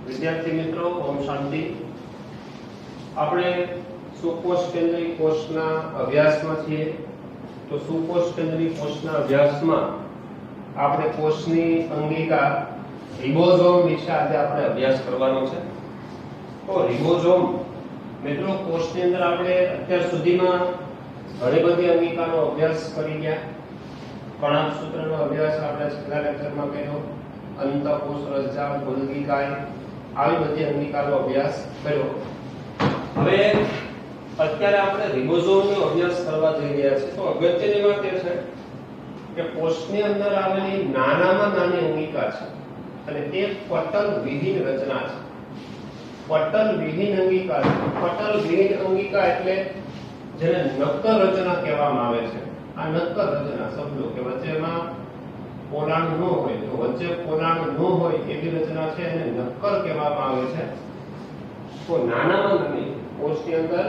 વિદ્યાર્થી મિત્રો ઓમ શાંતિ। આપણે સુકોષ કેન્દ્રીય કોષના અભ્યાસમાં છીએ। તો સુકોષ કેન્દ્રીય કોષના અભ્યાસમાં આપણે કોષની અંગિકા રિબોઝોમ વિશે આજે આપણે અભ્યાસ કરવાનો છે। તો રિબોઝોમ મિત્રો કોષની અંદર આપણે અત્યાર સુધીમાં ઘણી બધી અંગિકાનો અભ્યાસ કરી ગયા। કણાભસૂત્રનો અભ્યાસ આપણે છેલ્લા લેક્ચરમાં કર્યો, અંતઃકોષ રસજાળ ગોલ્ગી કાય આવી બધી અંગિકાનો અભ્યાસ કર્યો। હવે અત્યારે આપણે રિબોઝોમનો અભ્યાસ કરવા જઈ રહ્યા છીએ। તો અગત્યની વાત એ છે કે કોષની અંદર આવેલી નાનામાં નાની અંગિકા છે અને તે પટલ વિહીન રચના છે। પટલ વિહીન અંગિકા છે। પટલ વિહીન અંગિકા એટલે જેને નક્કર રચના કહેવામાં આવે છે। આ નક્કર રચના શબ્દો કે વચ્ચેમાં પોલાણ ન હોય, તો વચ્ચે પોલાણ ન હોય એવી રચના છે એને નક્કર કહેવામાં આવે છે। તો નાનામાં નાની કોષની અંદર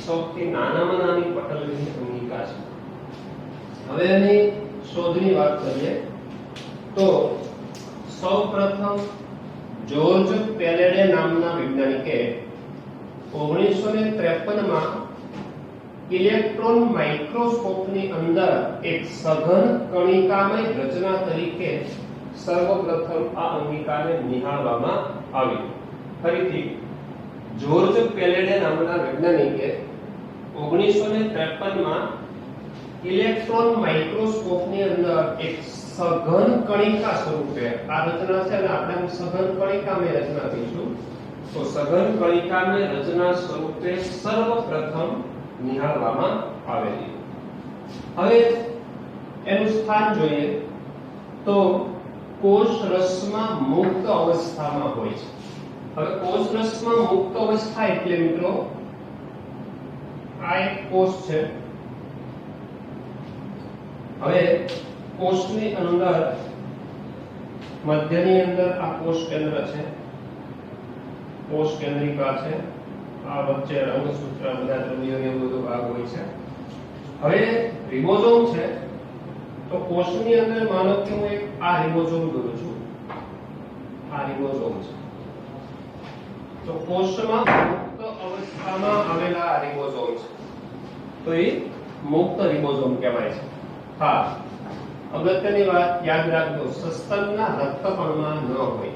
સૌથી નાનામાં નાની પટલ વિહીન અંગિકા છે। હવે એની શોધની વાત કરીએ તો સૌપ્રથમ જોર્જ પેલેડે નામના વૈજ્ઞાનિકે 1953 માં ઇલેક્ટ્રોન માઇક્રોસ્કોપની અંદર એક સઘન કણિકામય રચના તરીકે સર્વપ્રથમ આ અંગિકાને નિહાળવામાં આવી। ફરીથી જોર્જ પેલેડે નામના વૈજ્ઞાનિકે 1953 માં ઇલેક્ટ્રોન માઇક્રોસ્કોપની અંદર એક સઘન કણિકા સ્વરૂપે આ રચના છે અને આપણે સઘન કણિકામય રચના કહીશું। તો સઘન કણિકામય રચના સ્વરૂપે સર્વપ્રથમ નિહાળવામાં આવેલી। હવે એનું સ્થાન જોઈએ તો કોષ રસમાં મુક્ત અવસ્થામાં હોય છે। હવે કોષ રસમાં મુક્ત અવસ્થા એટલે મિત્રો આ એક કોષ છે। હવે કોષની અંદર મધ્યની અંદર આ કોષ કેન્દ્ર છે, કોષ કેન્દ્રિકા છે, આ વચ્ચે રંગસૂત્ર બધા દ્રવ્યો એ બધો ભાગ હોય છે। હવે રિબોઝોમ છે તો કોષની અંદર માનો કે હું એક આ રિબોઝોમ દોરું છું, આ રિબોઝોમ છે। તો કોષમાં મુક્ત અવસ્થામાં આવેલા આ રિબોઝોમ છે, તો એ મુક્ત રિબોઝોમ કહેવાય છે। હા, અગત્યની વાત યાદ રાખજો, સસ્તનના રક્તકણમાં ન હોય।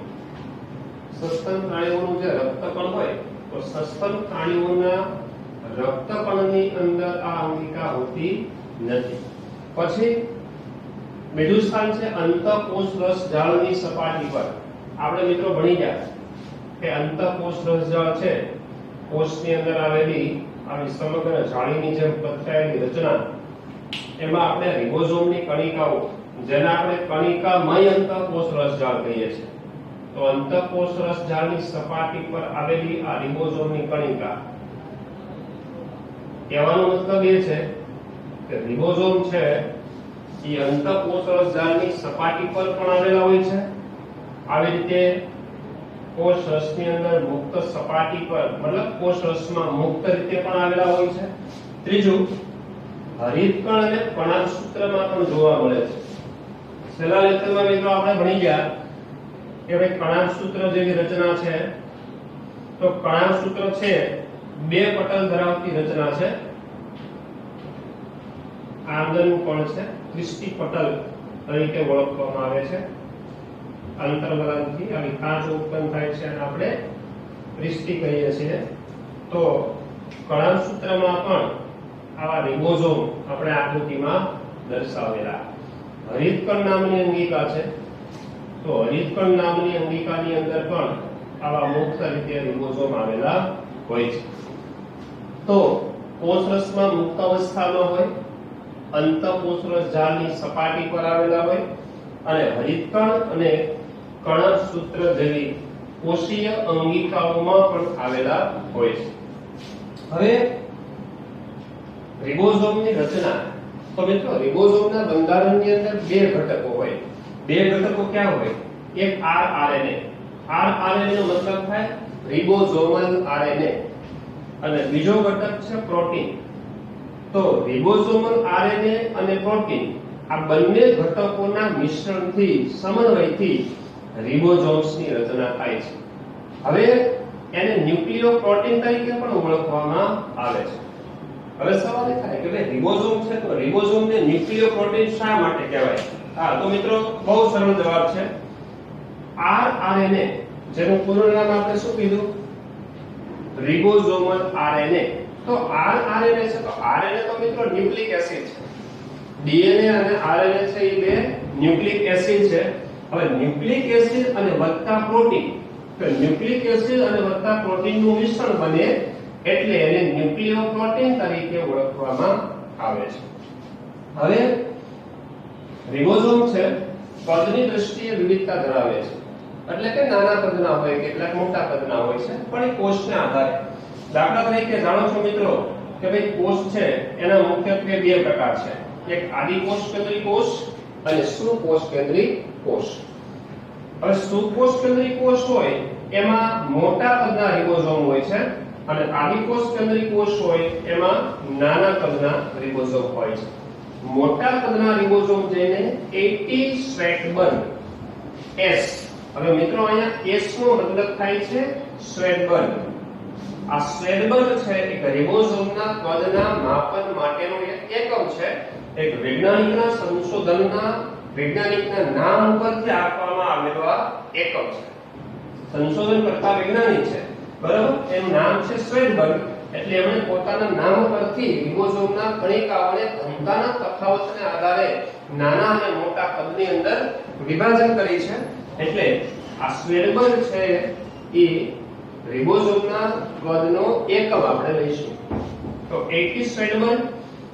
સસ્તન પ્રાણીઓનું જે રક્તકણ હોય તો સસ્તન પ્રાણીઓના રક્તકણની અંદર આ અંગિકા હોતી નથી। પછી બીજું સ્થાન છે અંતઃકોષ રસજાળની સપાટી પર। આપણે મિત્રો ભણી ગયા કે અંતઃકોષ રસજાળ છે કોષની અંદર આવેલી આવી સમગ્ર જાળીની જેમ પથરાયેલી રચના, એમાં આપણે રિબોઝોમની કણિકાઓ જેને આપણે કણિકામય અંતઃકોષ રસજાળ કહીએ છીએ। તો અંતઃકોષ રસજાળની સપાટી પર આવેલી આ રિબોઝોમની કણિકા, કહેવાનો મતલબ એ છે કે રિબોઝોમ છે એ અંતઃકોષ રસજાળની સપાટી પર પણ આવેલા હોય છે, આવી રીતે કોષ રસની અંદર મુક્ત સપાટી પર મતલબ કોષ રસમાં મુક્ત રીતે પણ આવેલા હોય છે। ત્રીજું, હરિતકણ અને કણાભસૂત્રમાં પણ જોવા મળે છે। છેલ્લા લેક્ચરમાં મિત્રો આપણે ભણી ગયા કે ભાઈ કણાભસૂત્ર જેવી રચના છે, તો કણાભસૂત્ર છે બે પટલ ધરાવતી રચના છે। આ અંદરનું કણ છે ક્રિસ્ટી પટલ તરીકે ઓળખવામાં આવે છે। અંતર્ગલનથી આવી કાચ ઉત્પન્ન થાય છે અને આપણે ક્રિસ્ટી કહીએ છીએ। તો કણાભસૂત્રમાં પણ આવા રિબોઝોમ આપણે આકૃતિમાં દર્શાવેલા। હરિતકણ નામની અંગિકા છે, તો હરિતકણ નામની અંગિકાની અંદર પણ આવા મુક્ત રીતે રિબોઝોમ આવેલા હોય છે। તો કોષ રસમાં મુક્ત અવસ્થામાં હોય, અંતઃકોષ રસજાળની સપાટી પર આવેલા હોય અને હરિતકણ અને કણાભસૂત્ર જેવી કોષીય અંગિકાઓમાં પણ આવેલા હોય છે। હવે રિબોઝોમની રચના, તો મિત્રો રિબોઝોમના બંધારણની અંદર બે ઘટકો હોય। બે ઘટકો ક્યાં હોય? એક આરઆરએનએ, આરઆરએનએ નો મતલબ થાય રિબોઝોમલ આરએનએ, અને બીજો ઘટક છે પ્રોટીન। તો રિબોઝોમલ આરએનએ અને પ્રોટીન આ બંને ઘટકોના મિશ્રણથી સમન્વયથી રિબોઝોમ્સની રચના થાય છે। હવે એને ન્યુક્લિયોપ્રોટીન તરીકે પણ ઓળખવામાં આવે છે. હવે સવાલ એ થાય કે ભાઈ રિબોઝોમ છે તો રિબોઝોમને ન્યુક્લિયોપ્રોટીન શા માટે કહેવાય? હા તો મિત્રો બહુ સરળ જવાબ છે. આરએનએ જેનું પૂરું નામ આપણે શું કીધું? Ribosomal RNA. તો આરએનએ છે તો આરએનએ તો મિત્રો ન્યુક્લિક એસિડ છે. ડીએનએ અને આરએનએ છે એ બે ન્યુક્લિક એસિડ છે. હવે ન્યુક્લિક એસિડ અને વત્તા પ્રોટીન, તો ન્યુક્લિક એસિડ અને વત્તા પ્રોટીનનું મિશ્રણ બને એટલે એને ન્યુક્લિયોપ્રોટીન તરીકે ઓળખવામાં આવે છે. હવે રિબોઝોમ છે કદની દ્રષ્ટિએ વિવિધતા ધરાવે છે. એટલે કે નાના કદના હોય કેટલાક મોટા કદના હોય છે, પણ એ કોષને આધારે. દાખલા તરીકે જાણો છો મિત્રો કે ભાઈ કોષ છે એના મુખ્યત્વે બે પ્રકાર છે. એક આદિકોષ કેન્દ્રી કોષ અને સુકોષ કેન્દ્રી કોષ. હવે સુકોષ કેન્દ્રી કોષ હોય એમાં મોટા કદના રિબોઝોમ હોય છે અને આદિકોષ કેન્દ્રી કોષ હોય એમાં નાના કદના રિબોઝોમ હોય છે. મોટા કદના રિબોઝોમ જેને 80 સ્વેટબર્ગ S. હવે મિત્રો અહીંયા S નો મતલબ થાય છે સ્વેટબર્ગ. આ સ્વેટબર્ગ છે એક રિબોઝોમના કદના માપન માટેનો એક એકમ છે. એક વૈજ્ઞાનિકના સંશોધનના વૈજ્ઞાનિકના નામ પરથી આપવામાં આવેલો આ એકમ છે. સંશોધન કરતા વૈજ્ઞાનિક છે બરાબર, એનું નામ છે સ્વેટબર્ગ. એટલે એમણે પોતાના નામ પરથી રિબોઝોમના કણિકાઓને ઘનતાના તફાવતને આધારે નાના અને મોટા કદની અંદર વિભાજન કરી છે. એટલે આ સ્વેટબર્ગ છે એ રિબોઝોમના કદનો એકમ આપણે લઈશું. તો 80 સ્વેટબર્ગ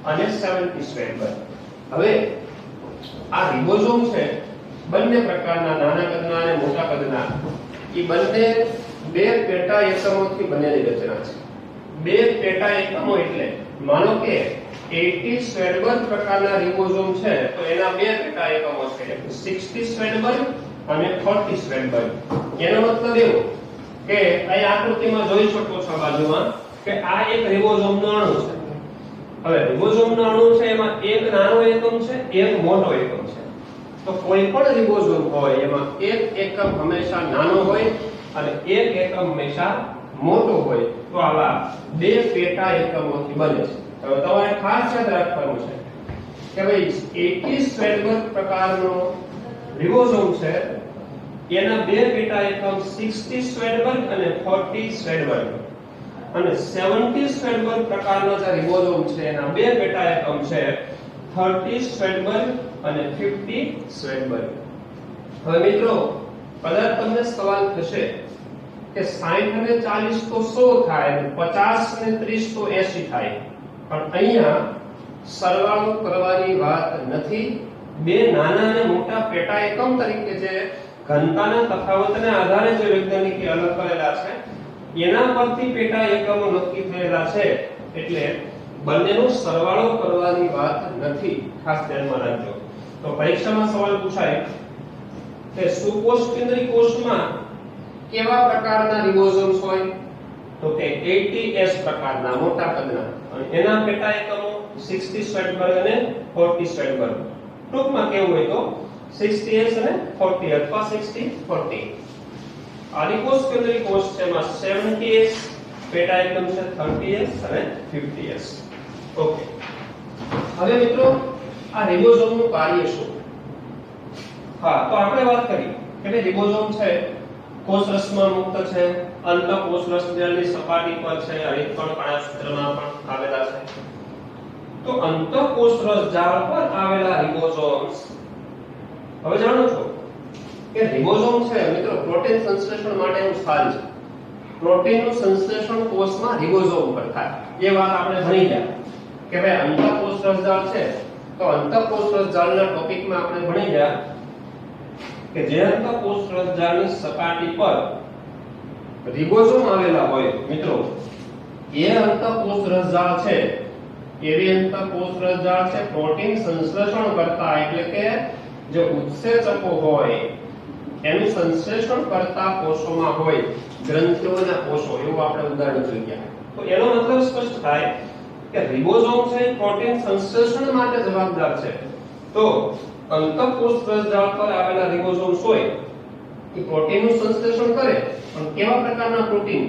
અને 70 સ્વેટબર્ગ. હવે આ રિબોઝોમ છે બંને પ્રકારના, નાના કદના અને મોટા કદના, એ બંને બે પેટા એકમોથી બનેલી રચના છે. બે પેટા એકમો એટલે માનો કે 80 સ્વેટબર્ગ પ્રકારના રિબોઝોમ છે તો એના બે પેટા એકમો છે, 60 સ્વેટબર્ગ અને 40 સ્વેટબર્ગ. એનો મતલબ એવો કે અહીં આકૃતિમાં જોઈ શકો છો બાજુમાં કે આ એક રિબોઝોમનો અણુ છે. હવે રિબોઝોમનો અણુ છે એમાં એક નાનો એકમ છે, એક મોટો એકમ છે. તો કોઈ પણ રિબોઝોમ હોય એમાં એક એકમ હંમેશા નાનો હોય અને એક એકમ હંમેશા મોટો હોય. તો આવા બે પેટા એકમોથી બને છે. હવે તમારે ખાસ યાદ રાખવાનું છે કે ભાઈ 80 સ્વેટબર્ગ પ્રકારનો રિબોઝોમ છે એના બે પેટા એકમ 60 સ્વેટબર્ગ અને 40 સ્વેટબર્ગ, અને 70 સ્વેટબર્ગ પ્રકારનો જે રિબોઝોમ છે એના બે પેટા એકમ છે 30 સ્વેટબર્ગ અને 50 સ્વેટબર્ગ. હવે મિત્રો કદાચ તમને સવાલ થશે કે 60 અને 40 તો 100 થાય, 50 અને 30 તો 80 થાય, પણ અહીંયા સરવાળો કરવાની વાત નથી. બે નાના અને મોટા પેટા એકમ તરીકે જે ઘનતાના તફાવતને આધારે જે વૈજ્ઞાનિકે અલગ કરેલા છે એના પરથી પેટા એકમો નક્કી થયેલા છે. એટલે બંનેનો સરવાળો કરવાની વાત નથી, ખાસ ધ્યાનમાં રાખજો. તો પરીક્ષામાં સવાલ પૂછાય કે સુકોષ કેન્દ્રી કોષમાં કેવા પ્રકારના રિબોઝોમ્સ હોય? તો કે 80S પ્રકારના મોટા કદના, અને એના પેટા એકમો 60 સ્વેટબર્ગ અને 40 સ્વેટબર્ગ. ટૂંકમાં કેવું હોય તો 60S અને 40 અથવા 60-40. આદિકોષ કેન્દ્રી કોષ છે એમાં 70S પેટા એકમ છે, 30S અને 50S. ઓકે. હવે મિત્રો આ રિબોઝોમનું કાર્ય શું? હા, તો આપણે વાત કરી કે રિબોઝોમ છે કોષરસમાં મુક્ત છે, અંતઃકોષરસ જેલની સપાટી પર છે, હરિતકણ કણાસૂત્રમાં પણ આવેલા છે. તો અંતઃકોષરસ જાળ પર આવેલા રિબોઝોમ્સ, હવે જાણો છો કે રિબોઝોમ છે મિત્રો પ્રોટીન સંશ્લેષણ માટેનું સ્થાન છે. પ્રોટીનનું સંશ્લેષણ કોષમાં રિબોઝોમ પર થાય. એ વાત આપણે ભણી ગયા કે ભાઈ અંતઃકોષરસ જાળ છે, તો અંતઃકોષરસ જાળના ટોપિકમાં આપણે ભણી ગયા કે જે અંતઃકોષરસ જાળની સપાટી પર રિબોઝોમ આવેલા હોય મિત્રો, એ અંતઃકોષરસ જાળ છે એવી અંતઃકોષરસ જાળ છે પ્રોટીન સંશ્લેષણ કરતા, એટલે કે જે ઉત્સેચકો હોય એનું સંશ્લેષણ કરતા કોષોમાં હોય, ગ્રંથિઓના કોષો, એવું આપણે ઉદાહરણ જોઈ ગયા. તો એનો મતલબ સ્પષ્ટ થાય કે રિબોઝોમ છે પ્રોટીન સંશ્લેષણ માટે જવાબદાર છે. તો અંતઃકોષરસ જાળ પર આવેલા રિબોઝોમ્સ હોય એ પ્રોટીનનું સંશ્લેષણ કરે, પણ કેવા પ્રકારના પ્રોટીન?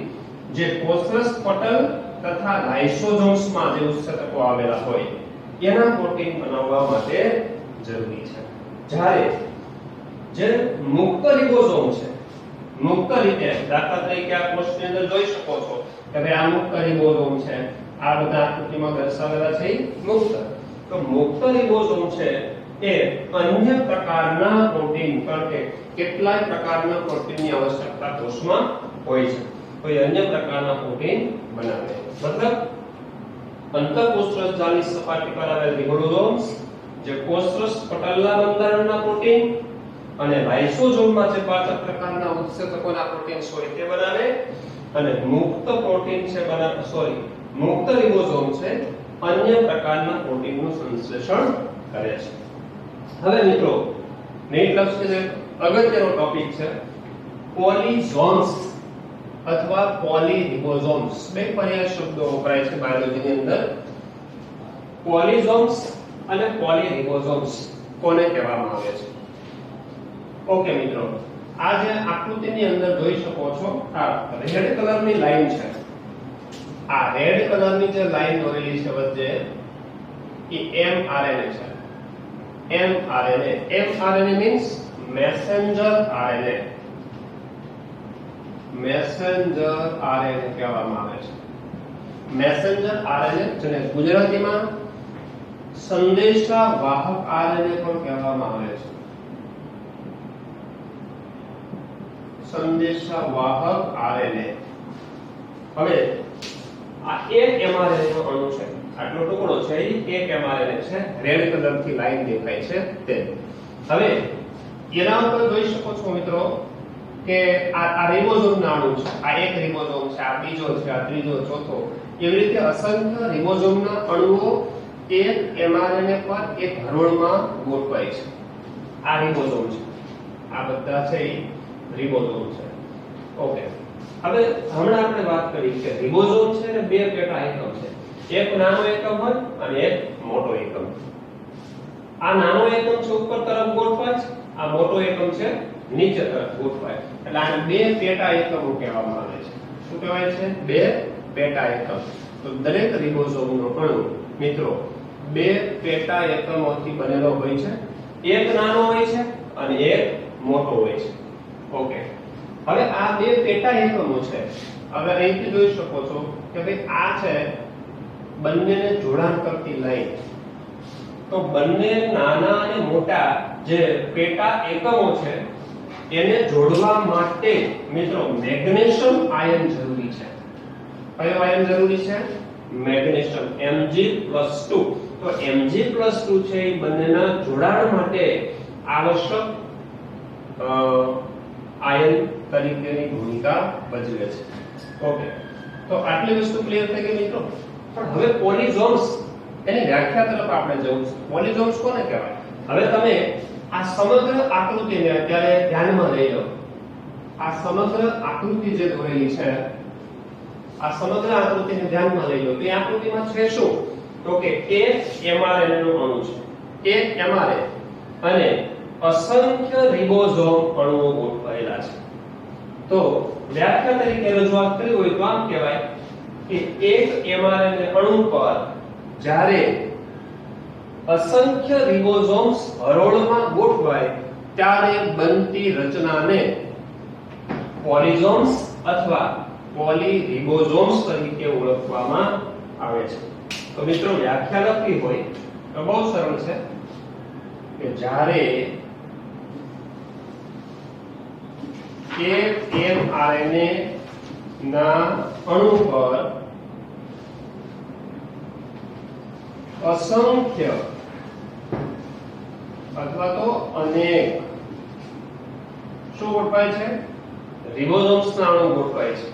જે કોષરસ પટલ તથા લાઇસોસોમ્સમાં જે ઉત્સેચકો આવેલા હોય એના પ્રોટીન બનાવવા માટે જરૂરી છે. જ્યારે જે મુક્ત રિબોઝોમ છે, મુક્ત રીતે, દાખલા તરીકે આ કોષની અંદર જોઈ શકો છો કે ભાઈ આ મુક્ત રિબોઝોમ છે, આ બધા આકૃતિમાં દર્શાવેલા છે મુક્ત. તો મુક્ત રિબોઝોમ છે એ અન્ય પ્રકારના પ્રોટીન, કારણ કે કેટલાય પ્રકારના પ્રોટીનની આવશ્યકતા કોષમાં હોય છે, કોઈ અન્ય પ્રકારના પ્રોટીન બનાવે. મતલબ અંતઃકોષરસ જાળની સપાટી પર આવેલ રિબોઝોમ્સ જે કોષરસ પટલના બંધારણના પ્રોટીન અને લાઇસોસોમમાં જે પાચક પ્રકારના ઉત્સેચકોના પ્રોટીન્સ હોય તે બનાવે, અને મુક્ત પ્રોટીન છે મુક્ત રિબોઝોમ છે અન્ય પ્રકારના પ્રોટીનનું સંશ્લેષણ કરે છે. હવે મિત્રો નીટલક્ષ અગત્યનો ટોપિક છે પોલિઝોમ્સ અથવા પોલીરિબોઝોમ્સ. બે પર્યાય શબ્દો વપરાય છે બાયોલોજીની અંદર. પોલિઝોમ્સ અને પોલીરિબોઝોમ્સ કોને કહેવામાં આવે છે? ઓકે મિત્રો, આ જે આકૃતિની અંદર જોઈ શકો છો આ રેડ કલરની લાઈન છે. આ રેડ કલરની જે લાઈન દોરેલી છે વચ્ચે એ mRNA છે. mRNA means messenger RNA. Messenger RNA કહેવામાં આવે છે. મેસેન્જર RNA જેને ગુજરાતીમાં સંદેશા વાહક RNA પણ કહેવામાં આવે છે. સંદેશા વાહક RNA. હવે આ એક mRNA નો અણુ છે, આટલો ટુકડો છે એ એક mRNA છે, રેડ કલરથી લાઈન દેખાય છે તે. હવે એના ઉપર જોઈ શકો છો મિત્રો કે આ રિબોઝોમના અણુ છે. આ એક રિબોઝોમ છે, આ બીજો છે, આ ત્રીજો, ચોથો, એવી રીતે અસંખ્ય રિબોઝોમના અણુઓ એક mRNA પર એક હરોળમાં ગોઠવાય છે. આ રિબોઝોમ છે, આ બધા છે એ રિબોઝોમ છે. ઓકે, હવે હમણાં આપણે વાત કરી કે રિબોઝોમ છે ને બે પેટા એકમ છે, એક નાનો એકમ હોય અને એક મોટો એકમ. આ નાનો એકમ છે ઉપર તરફ ગોઠવાય છે, આ મોટો એકમ છે નીચે તરફ ગોઠવાય, એટલે આને બે પેટા એકમો કહેવામાં આવે છે. શું કહેવાય છે? બે પેટા એકમ. તો દરેક રિબોઝોમનો અણુ મિત્રો બે પેટા એકમોથી બનેલો હોય છે. એક નાનો હોય છે અને એક મોટો હોય છે. ઓકે, હવે આ બે પેટા એકમો છે. હવે અહીંથી જોઈ શકો છો કે ભાઈ આ છે બંનેને જોડાણ કરતી લાઈન. તો બંને નાના અને મોટા જે પેટા એકમો છે એને જોડવા માટે મિત્રો મેગ્નેશિયમ આયન જરૂરી છે. કયો આયન જરૂરી છે? Magnesium, Mg+2. તો Mg+2 છે એ બંનેના જોડાણ માટે આવશ્યક આયન તરીકેની ભૂમિકા ભજવે છે. ઓકે, તો આટલી વસ્તુ ક્લિયર થઈ ગઈ મિત્રો. પણ હવે પોલિઝોમ્સ એની વ્યાખ્યા તરફ આપણે જવું છે. પોલિઝોમ્સ કોને કહેવાય? હવે તમે આ સમગ્ર આકૃતિને અત્યારે ધ્યાનમાં લઈ લો. આ સમગ્ર આકૃતિ જે દોરેલી છે, આ સમગ્ર આકૃતિને ધ્યાનમાં લઈ લો. તો એ આકૃતિમાં છે શું? તો કે એક mRNA નું અણુ છે, એક mRNA અને અસંખ્ય રિબોઝોમ અણુઓ ગોઠવાયેલા છે. તો વ્યાખ્યા તરીકે રજૂઆત કરી હોય તો આમ કહેવાય કે એક mRNA અણુ પર જ્યારે અસંખ્ય રિબોઝોમ્સ હરોળમાં ગોઠવાય ત્યારે બનતી રચનાને પોલિઝોમ્સ અથવા પોલીરિબોઝોમ્સ તરીકે ઓળખવામાં આવે છે. તો મિત્રો વ્યાખ્યા લખવી હોય તો બહુ સરળ છે કે જ્યારે એક mRNA ના અણુ પર અસંખ્ય અથવા તો અનેક શું ગોઠવાય છે? રિબોઝોમ્સ ના અણુ ગોઠવાય છે.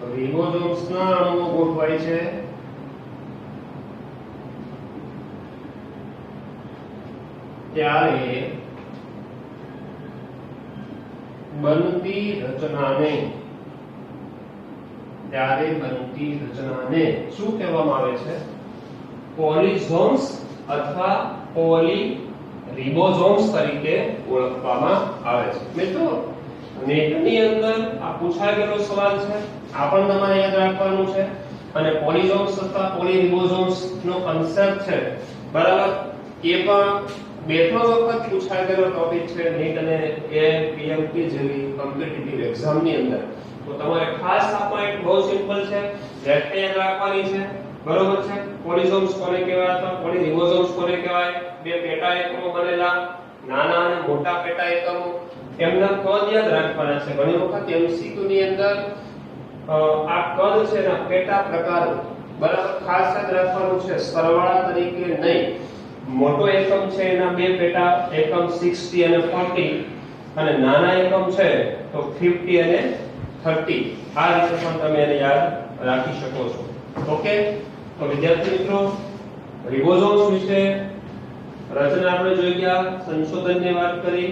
તો રિબોઝોમ્સ ના અણુઓ ગોઠવાય છે ત્યારે બનતી રચનાને શું કહેવામાં આવે છે? પોલિઝોમ્સ અથવા પોલીરિબોઝોમ્સ રિબોઝોમ્સ તરીકે ઓળખવામાં આવે છે. મિત્રો નેટની અંદર આ પૂછાયેલો સવાલ છે, આ પણ તમારે યાદ રાખવાનું છે. અને પોલિઝોમ્સ તથા પોલીરિબોઝોમ્સ નો કન્સેપ્ટ છે, બરાબર, એ પણ બે ત્રણ વખત પૂછાયેલો ટોપિક છે નીટ અને એપીએમટી જેવી કોમ્પિટિટિવ એક્ઝામ ની અંદર. તો તમારે ખાસ આ પોઈન્ટ બહુ સિમ્પલ છે, વ્યાખ્યા યાદ રાખવાની છે, બરોબર છે. પોલિઝોમ્સ કોને કહેવાય અથવા પોલીરિબોઝોમ્સ કોને કહેવાય? બે પેટા એકમો બનેલા નાના અને મોટા પેટા એકમો, એમના કદ યાદ રાખવાના છે. ઘણી વખત એમસીક્યુ ની અંદર આ કદ છે ને પેટા પ્રકાર, બરાબર, ખાસ યાદ રાખવાનું છે, સરવાળા તરીકે નહીં. મોટો એકમ છે એના બે પેટા એકમ 60 અને 40, અને નાના એકમ છે તો 50 અને 30. આ રીતે પણ તમે એને યાદ રાખી શકો છો. ઓકે, તો વિદ્યાર્થી મિત્રો, રિબોઝોમ્સ વિશે રચના આપણે જોઈ ગયા, સંશોધનની વાત કરી,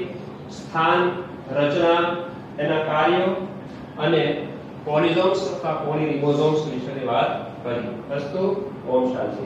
સ્થાન, રચના, એના કાર્યો અને પોલિઝોમ્સ તથા પોલીરિબોઝોમ્સ વિશેની વાત કરી. અસ્તુ, ઓમ શાંતિ.